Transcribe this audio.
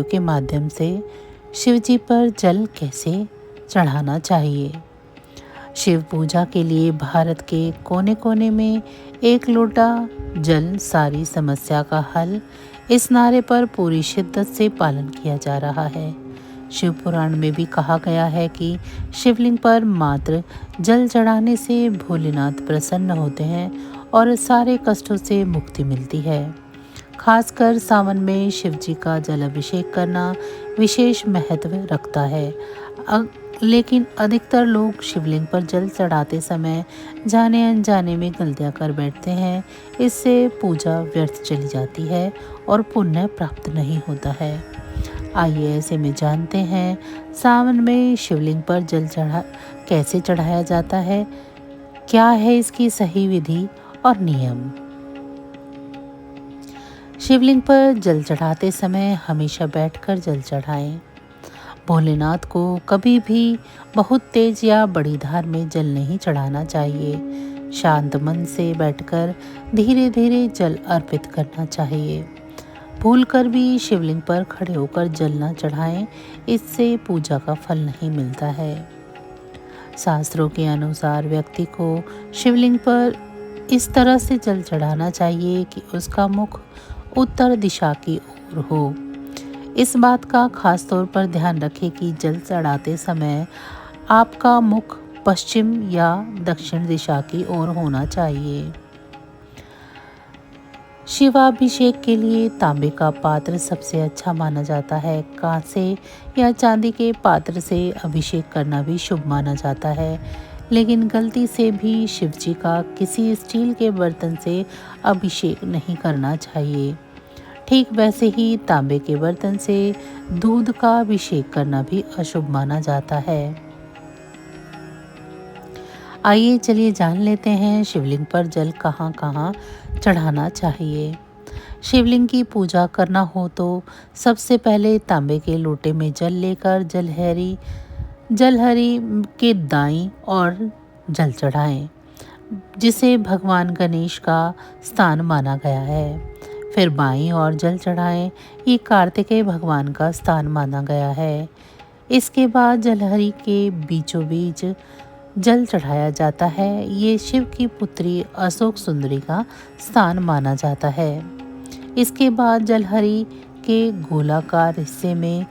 के माध्यम से शिव जी पर जल कैसे चढ़ाना चाहिए। शिव पूजा के लिए भारत के कोने कोने में एक लोटा जल सारी समस्या का हल, इस नारे पर पूरी शिद्दत से पालन किया जा रहा है। शिव पुराण में भी कहा गया है कि शिवलिंग पर मात्र जल चढ़ाने से भोलेनाथ प्रसन्न होते हैं और सारे कष्टों से मुक्ति मिलती है। खासकर सावन में शिव जी का जल अभिषेक करना विशेष महत्व रखता है। लेकिन अधिकतर लोग शिवलिंग पर जल चढ़ाते समय जाने अनजाने में गलतियां कर बैठते हैं। इससे पूजा व्यर्थ चली जाती है और पुण्य प्राप्त नहीं होता है। आइए ऐसे में जानते हैं सावन में शिवलिंग पर जल कैसे चढ़ाया जाता है, क्या है इसकी सही विधि और नियम। शिवलिंग पर जल चढ़ाते समय हमेशा बैठकर जल चढ़ाएं। भोलेनाथ को कभी भी बहुत तेज या बड़ी धार में जल नहीं चढ़ाना चाहिए। शांत मन से बैठकर धीरे धीरे जल अर्पित करना चाहिए। भूलकर भी शिवलिंग पर खड़े होकर जल न चढ़ाएं, इससे पूजा का फल नहीं मिलता है। शास्त्रों के अनुसार व्यक्ति को शिवलिंग पर इस तरह से जल चढ़ाना चाहिए कि उसका मुख उत्तर दिशा की ओर हो। इस बात का खास तौर पर ध्यान रखें कि जल चढ़ाते समय आपका मुख पश्चिम या दक्षिण दिशा की ओर होना चाहिए। शिवाभिषेक के लिए तांबे का पात्र सबसे अच्छा माना जाता है। कांसे या चांदी के पात्र से अभिषेक करना भी शुभ माना जाता है, लेकिन गलती से भी शिव जी का किसी स्टील के बर्तन से अभिषेक नहीं करना चाहिए। ठीक वैसे ही तांबे के बर्तन से दूध का अभिषेक करना भी अशुभ माना जाता है। आइए चलिए जान लेते हैं शिवलिंग पर जल कहाँ कहाँ चढ़ाना चाहिए। शिवलिंग की पूजा करना हो तो सबसे पहले तांबे के लोटे में जल लेकर जलहरी के दाईं और जल चढ़ाएं, जिसे भगवान गणेश का स्थान माना गया है। फिर बाईं ओर जल चढ़ाएं, ये कार्तिकेय भगवान का स्थान माना गया है। इसके बाद जलहरी के बीचों बीच जल चढ़ाया जाता है। ये शिव की पुत्री अशोक सुंदरी का स्थान माना जाता है। इसके बाद जलहरी के गोलाकार हिस्से में